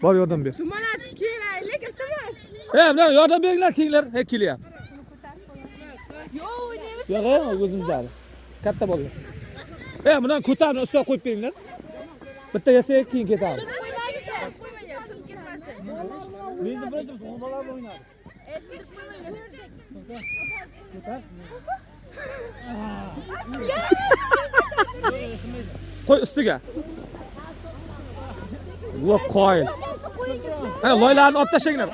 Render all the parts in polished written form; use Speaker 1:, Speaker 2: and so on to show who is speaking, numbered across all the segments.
Speaker 1: Bor yordam ber.
Speaker 2: Tumanat kelaylik, iltimos.
Speaker 1: Mana yordam beringlar, kenglar. Kelyapti.
Speaker 2: Yo'q,
Speaker 1: Yo'q, o'zimizdagi. Katta bo'lgan. Bundan ko'tarib ustiga qo'yib beringlar. Bitta yasak keyin ketadi.
Speaker 3: Neyse bırakacağım, bombalarla oynar.
Speaker 1: Qo'y ustiga. Vo'q qo'yil. Ana loylarni olib tashinglar.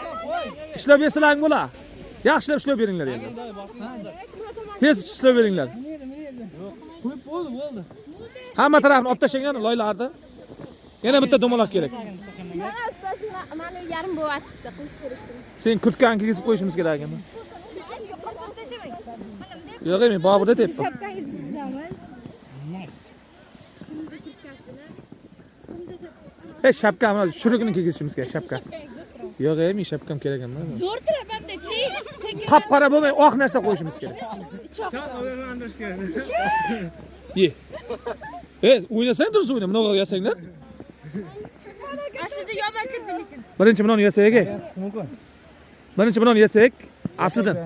Speaker 1: Ishlab bersalaring bo'lar. Yaxshilab ishlab beringlar endi. Tez ishlab beringlar.
Speaker 3: Ko'p bo'ldi.
Speaker 1: Hamma tarafni olib tashinglar loylarni. Yana bitta do'maloq kerak.
Speaker 2: Mana yarim bo'v achibdi, qo'yish kerak.
Speaker 1: Sen kurtkani kiygizib qo'yishimiz kerak ekan. Yo'q, men Boburda tepdim.
Speaker 2: Shapkangizni buzamiz.
Speaker 1: Shapkam mana churugini kiygizishimiz kerak, shapkasi. Yo'q, men shapkam kerak emas.
Speaker 2: Zo'r turibdi,
Speaker 1: Qop-qora bo'lmay, oq narsa qo'yishimiz kerak. Ye. O'ynasang durust o'yna, bunaqa yasanglar.
Speaker 2: Aslida yomon kirdi lekin.
Speaker 1: Birinchi bunoni yasak. Birinchi bunoni yasak. Aslidan.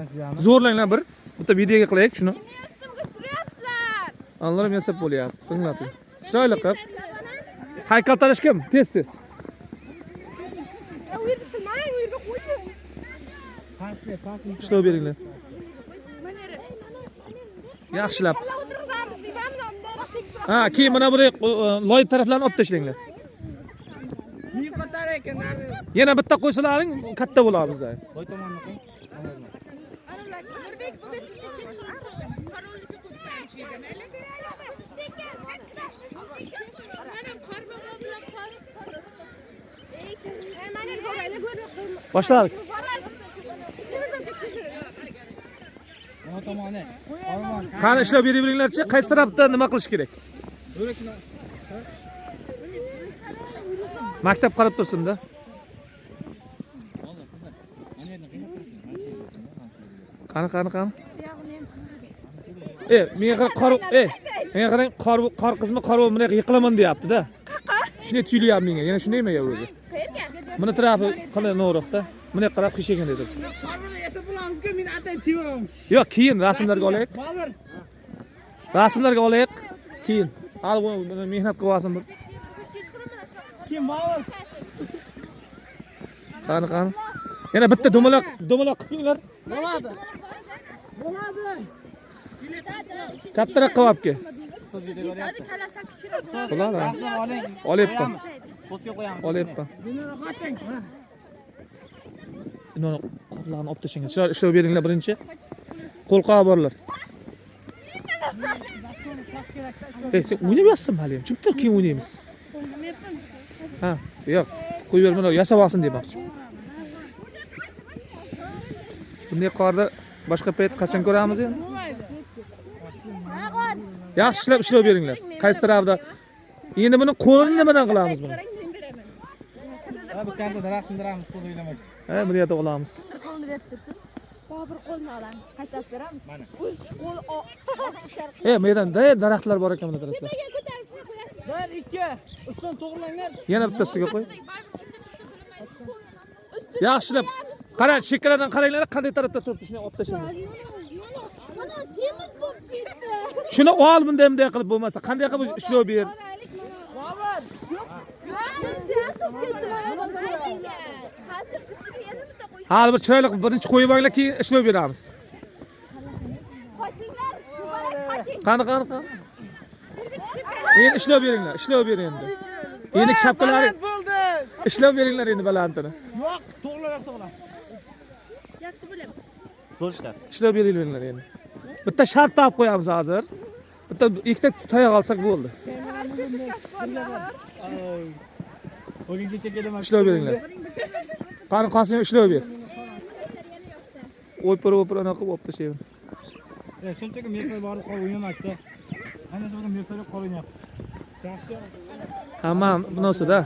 Speaker 1: Zo'rlanglar bir. Bitta videoga qilaylik shuni.
Speaker 2: Ustimga tushiryapsizlar.
Speaker 1: Allohim yasab bo'lyapti. Singlar. Chiroyli qilib. Haykaltarash kim? Tez.
Speaker 2: U yerda shilmang, u yerga qo'ying.
Speaker 3: Pastli.
Speaker 1: Ishlab beringlar. Yaxshilab.
Speaker 2: O'tirg'izamiz deymizmi?
Speaker 1: Ha, keyin mana buraya loy taraflarni olib tashlanglar.
Speaker 3: Ming qatar ekan.
Speaker 1: Yana bitta qo'ysalaring katta bo'ladi bizda.
Speaker 3: Qo'y tomonni qo'y.
Speaker 2: Nurbek, bugun sizga kechqurun qarovulga qo'yib ekan, mayli? Mana qorbobo bilan mana qo'yaylik,
Speaker 1: Boshladik.
Speaker 3: Ona tomoni.
Speaker 1: Qani ishlab beringlarchi, qaysi tarafda nima qilish kerak? Maktab qarab tursin-da. Qani. Menga qarab, menga qarang, qor qizmi, qor bo'lib bunday yiqilaman deyapti-da. Shunday tuyulyapti menga. Yana shundaymi ya o'zi?
Speaker 2: Qayerga?
Speaker 1: Buni tarafi qanday no'roqda? Bunday qarab qishagan dedi.
Speaker 3: Qorni yasab bo'lamiz-ku, men atay tivam.
Speaker 1: Yo'q, keyin rasmlarga olaylik.
Speaker 3: Bobur.
Speaker 1: Rasmlarga olaylik. Keyin. Hali buni mehnat qilyapsan bir.
Speaker 3: Kim bobur?
Speaker 1: Qani. Yana bitta do'maloq qilinglar.
Speaker 3: Bo'ladi.
Speaker 1: Kattaroq qilib ke.
Speaker 2: Hadi kalasak kishirib.
Speaker 1: Bo'ladi.
Speaker 3: Oling.
Speaker 1: Olyapman.
Speaker 3: Postga qo'yamiz.
Speaker 1: Olyapman.
Speaker 3: Buni qoching.
Speaker 1: Buni qoplarni olib tashlang. Shular ishlab beringlar birinchi. Qo'lqoq borlar. Sen o'ynayapsanmi hali? Chip tur, keyin o'ynaymiz. Ha, yo'q. Qo'yib ber, mana yasab olsin demoqchi. Bunday qorda boshqa payt qachon ko'ramiz endi? Yaxshi ishlab beringlar. Qaysi tarafda? Endi buni qo'lini nimadan qilamiz buni?
Speaker 3: Ha, bu yerda daraxt sindiramiz, siz o'ylamang.
Speaker 1: Ha, buni yerda olamiz.
Speaker 2: Qo'lni berib tursin. Bobur qo'lni olamiz. Qaytib beramiz.
Speaker 3: Mana.
Speaker 2: O'z qo'l
Speaker 1: Maydonda daraxtlar bor ekan bu tarafda.
Speaker 2: Tepaga ko'tarishni qo'yasiz.
Speaker 3: 1 2 Ustun to'g'rilanglar.
Speaker 1: Yana bittasiga qo'y. Yaxshilab. Qara, chekkalardan qaranglar, qanday tarafda turibdi, shuni olib tashlang.
Speaker 2: Mana semiz bo'lib ketdi.
Speaker 1: Shuni ol bunday qilib bo'lmasa, qanday qilib ishlab ber.
Speaker 3: Bobur.
Speaker 2: Siyasiz ketdi mana. Hozir sizga yana bitta qo'yib.
Speaker 1: Hali bir chiroyli birinchi qo'yib olinglar, keyin ishlab beramiz.
Speaker 2: Qochinglar. Qoching.
Speaker 1: Qani. Endi ishlab beringlar, endi. Endi shapkalari
Speaker 3: bo'ldi.
Speaker 1: ishlab beringlar endi balandini.
Speaker 3: Yo'q, to'g'rilarsa bo'ladi.
Speaker 2: Yaxshi bo'lyapti.
Speaker 3: Zo'rishlar.
Speaker 1: Ishlab beringlar endi. Bitta shart topib qo'yamiz hozir. Bitta ikkita tayoq olsak bo'ldi.
Speaker 3: O'yin kecha kelaman.
Speaker 1: Ishlab beringlar. Qani Qosim ishlab ber. O'pir ana qilib olib tashlayman.
Speaker 3: Shunchaki mesaj borib qol o'ynamoqda. Ana shu mesajga qol o'ynayapsiz. Yaxshi.
Speaker 1: Hamma bunosida.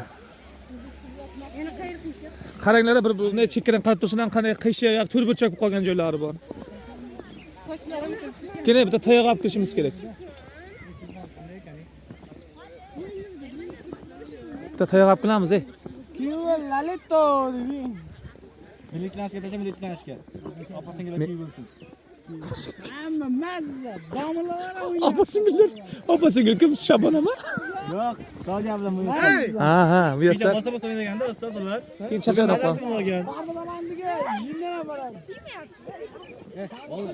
Speaker 2: Yana qayerga qiyshiq?
Speaker 1: Qaranglar, bir bunday chekkadan qarab tursin, qanday qiyshiq, turburchak bo'lib qolgan joylari bor.
Speaker 2: Sochlarim
Speaker 1: Keyin bitta tayoq olib kirishimiz kerak. Bitta tayoq olib kelamiz, ey.
Speaker 3: Kuyov Lalito dedi. Militlanishga tasha militlanishga. Opa-singillar kuyov bo'lsin. Hamma mazza, domlalar o'ynaydi.
Speaker 1: Opa-singil kim Shabonami?
Speaker 3: Yo'q, Sodiya bilan bu.
Speaker 1: Ha, bu
Speaker 3: Bitta
Speaker 1: yersa.
Speaker 3: bosa o'ynaganda ustozlar.
Speaker 1: Keyin charchab qolgan.
Speaker 3: olgan.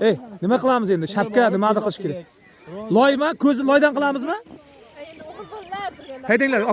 Speaker 1: Ey, nima qilamiz endi? Shapka nima qilish kerak? Loymi? Ko'zni loydan qilamizmi?
Speaker 2: Endi o'g'il bolalar.
Speaker 1: Haydanglar,